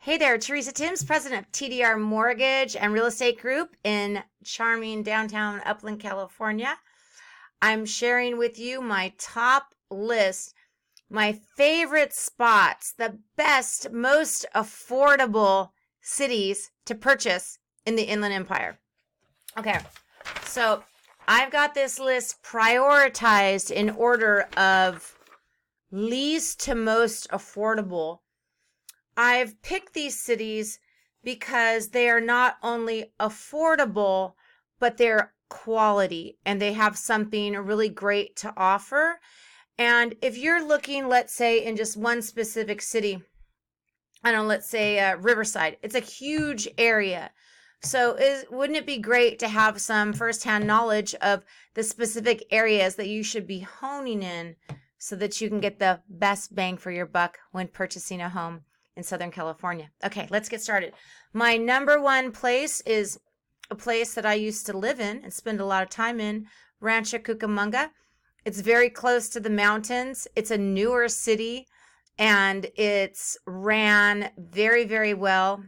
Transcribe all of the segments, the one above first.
Hey there, Teresa Tims, president of TDR Mortgage and Real Estate Group in charming downtown Upland, California. I'm sharing with you my top list, my favorite spots, the best, most affordable cities to purchase in the Inland Empire. Okay, so I've got this list prioritized in order of least to most affordable. I've picked these cities because they are not only affordable, but they're quality and they have something really great to offer. And if you're looking, let's say, in just one specific city, I don't know, let's say Riverside, it's a huge area. So wouldn't it be great to have some firsthand knowledge of the specific areas that you should be honing in so that you can get the best bang for your buck when purchasing a home in Southern California? Okay, let's get started. My number one place is a place that I used to live in and spend a lot of time in, Rancho Cucamonga. It's very close to the mountains. It's a newer city and it's ran very, very well.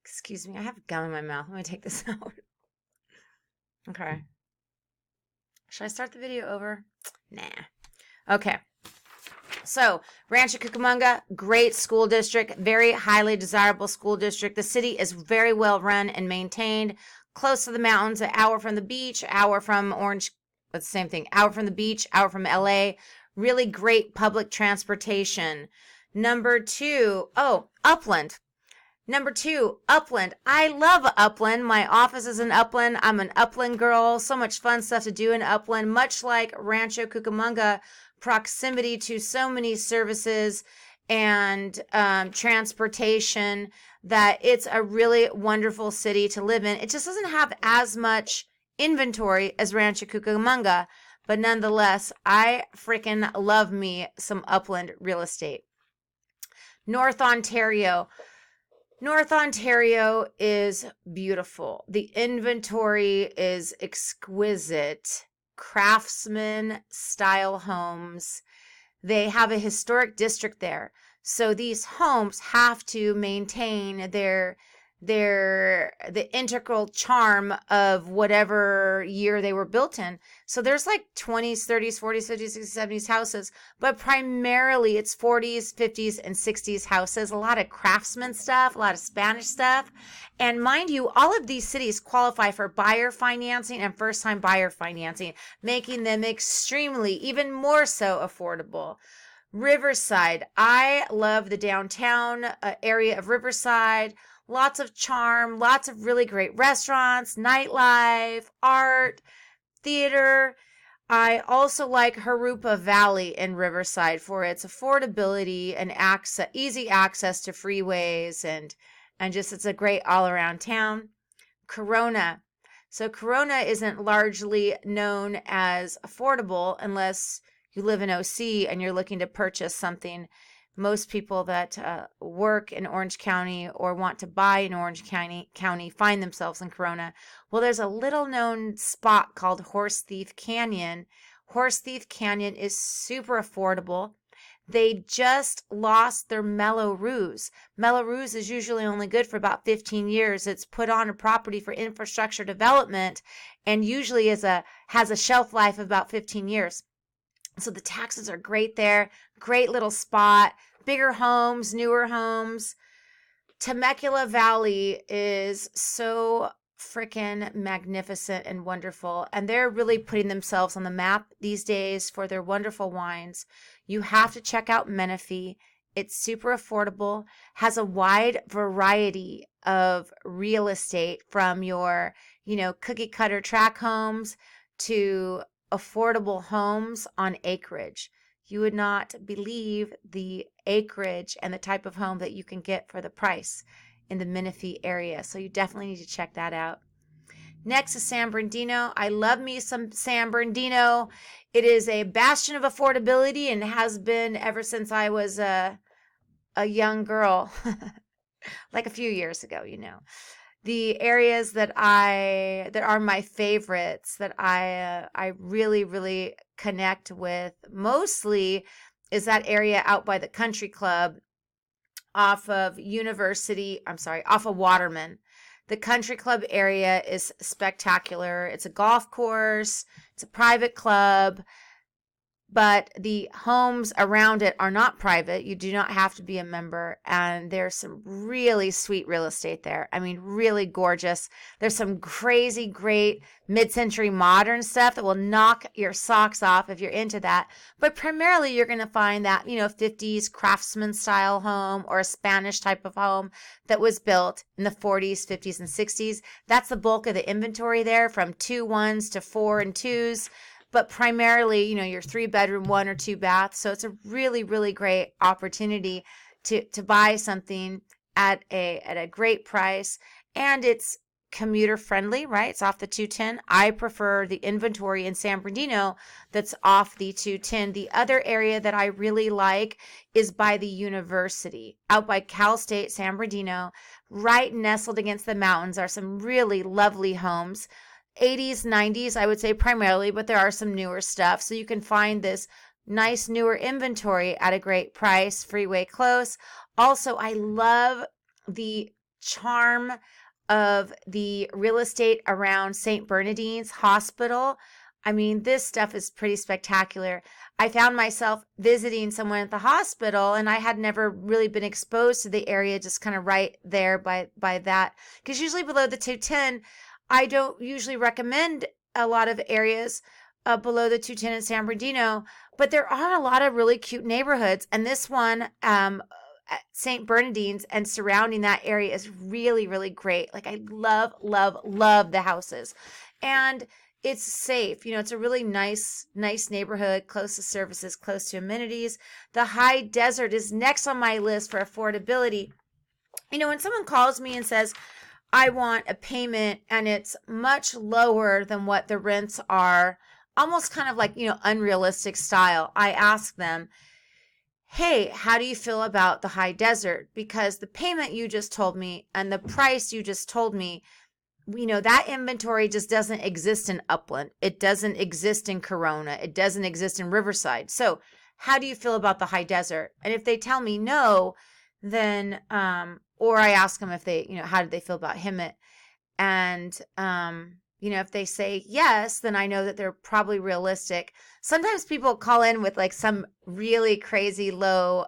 Excuse me, I have gum in my mouth. Let me take this out. Okay. Should I start the video over? Nah. Okay. So, Rancho Cucamonga, great school district, very highly desirable school district. The city is very well run and maintained, close to the mountains, an hour from the beach, hour from Orange, that's the same thing, hour from the beach, hour from LA. Really great public transportation. Number two, Upland. Number two, Upland. I love Upland. My office is in Upland. I'm an Upland girl. So much fun stuff to do in Upland, much like Rancho Cucamonga, proximity to so many services and transportation that it's a really wonderful city to live in. It just doesn't have as much inventory as Rancho Cucamonga, but nonetheless, I freaking love me some Upland real estate. North Ontario. North Ontario is beautiful. The inventory is exquisite. Craftsman style homes. They have a historic district there. So these homes have to maintain the integral charm of whatever year they were built in. So there's like 20s, 30s, 40s, 50s, 60s, 70s houses, but primarily it's 40s, 50s, and 60s houses. A lot of craftsman stuff, a lot of Spanish stuff. And mind you, all of these cities qualify for buyer financing and first-time buyer financing, making them extremely, even more so affordable. Riverside. I love the downtown area of Riverside. Lots of charm, lots of really great restaurants, nightlife, art, theater. I also like Harupa Valley in Riverside for its affordability and easy access to freeways and just it's a great all-around town. Corona. So Corona isn't largely known as affordable unless you live in OC and you're looking to purchase something. Most people that work in Orange County or want to buy in Orange County find themselves in Corona. Well, there's a little known spot called Horse Thief Canyon. Horse Thief Canyon is super affordable. They just lost their Mello-Roos. Mello-Roos is usually only good for about 15 years. It's put on a property for infrastructure development and usually has a shelf life of about 15 years. So the taxes are great there. Great little spot. Bigger homes, newer homes. Temecula Valley is so freaking magnificent and wonderful. And they're really putting themselves on the map these days for their wonderful wines. You have to check out Menifee. It's super affordable, has a wide variety of real estate from your, cookie cutter tract homes to affordable homes on acreage. You would not believe the acreage and the type of home that you can get for the price in the Menifee area. So you definitely need to check that out. Next is San Bernardino. I love me some San Bernardino. It is a bastion of affordability and has been ever since I was a young girl, like a few years ago, The areas that are my favorites that I really, really connect with mostly is that area out by the country club off of off of Waterman. The country club area is spectacular. It's a golf course, it's a private club, but the homes around it are not private. You do not have to be a member. And there's some really sweet real estate there. I mean, really gorgeous. There's some crazy, great mid-century modern stuff that will knock your socks off if you're into that. But primarily, you're going to find that, 50s craftsman style home or a Spanish type of home that was built in the 40s, 50s, and 60s. That's the bulk of the inventory there, from 2 1s to 4 and 2s. But primarily, your 3-bedroom, 1 or 2 bath. So it's a really, really great opportunity to buy something at a great price. And it's commuter friendly, right? It's off the 210. I prefer the inventory in San Bernardino that's off the 210. The other area that I really like is by the university, out by Cal State San Bernardino, right nestled against the mountains are some really lovely homes. 80s, 90s, I would say primarily, but there are some newer stuff. So you can find this nice newer inventory at a great price, freeway close. Also, I love the charm of the real estate around St. Bernardine's Hospital. I mean, this stuff is pretty spectacular. I found myself visiting someone at the hospital, and I had never really been exposed to the area, just kind of right there by that. Because usually below the 210, I don't usually recommend a lot of areas below the 210 in San Bernardino, but there are a lot of really cute neighborhoods. And this one at St. Bernardine's and surrounding that area is really, really great. Like, I love, love, love the houses. And it's safe. It's a really nice neighborhood, close to services, close to amenities. The High Desert is next on my list for affordability. When someone calls me and says, I want a payment and it's much lower than what the rents are, almost kind of like, unrealistic style, I ask them, hey, how do you feel about the High Desert? Because the payment you just told me and the price you just told me, that inventory just doesn't exist in Upland. It doesn't exist in Corona. It doesn't exist in Riverside. So how do you feel about the High Desert? And if they tell me no, then, or I ask them if they, how did they feel about Hemet? And, if they say yes, then I know that they're probably realistic. Sometimes people call in with like some really crazy low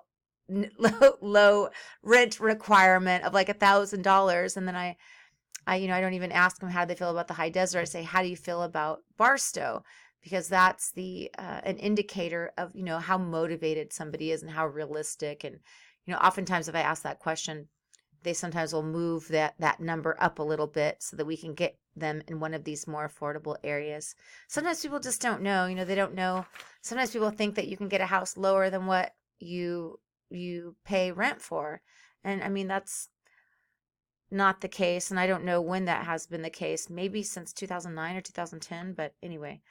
rent requirement of like $1,000. And then I don't even ask them how they feel about the High Desert. I say, how do you feel about Barstow? Because that's an indicator of, how motivated somebody is and how realistic. And, oftentimes if I ask that question, they sometimes will move that number up a little bit so that we can get them in one of these more affordable areas. Sometimes people just don't know, they don't know. Sometimes people think that you can get a house lower than what you pay rent for. And I mean, that's not the case. And I don't know when that has been the case, maybe since 2009 or 2010. But anyway,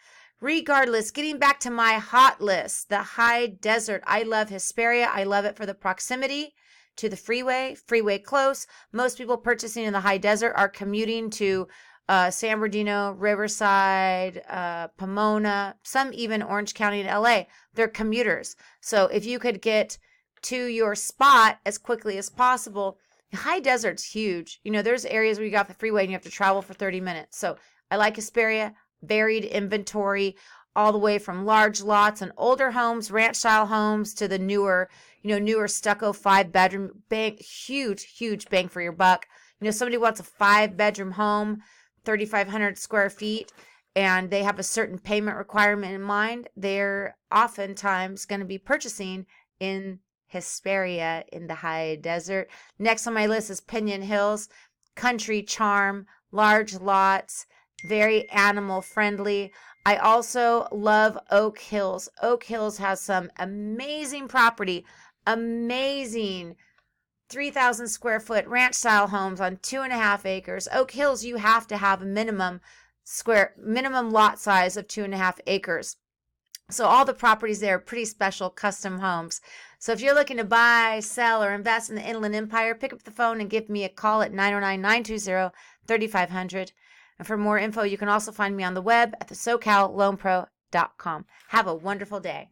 regardless, getting back to my hot list, the High Desert. I love Hesperia. I love it for the proximity to the freeway close. Most people purchasing in the High Desert are commuting to San Bernardino, Riverside, Pomona, some even Orange County and LA. They're commuters. So if you could get to your spot as quickly as possible, the High Desert's huge. There's areas where you got the freeway and you have to travel for 30 minutes. So I like Hesperia, varied inventory, all the way from large lots and older homes, ranch style homes, to the newer stucco 5-bedroom, huge bang for your buck. Somebody wants a 5-bedroom home, 3,500 square feet, and they have a certain payment requirement in mind. They're oftentimes going to be purchasing in Hesperia in the High Desert. Next on my list is Pinon Hills, country charm, large lots, very animal friendly. I also love Oak Hills. Oak Hills has some amazing property, amazing 3,000 square foot ranch style homes on 2.5 acres. Oak Hills, you have to have a minimum lot size of 2.5 acres. So all the properties there are pretty special custom homes. So if you're looking to buy, sell, or invest in the Inland Empire, pick up the phone and give me a call at 909-920-3500. And for more info, you can also find me on the web at thesocalloanpro.com. Have a wonderful day.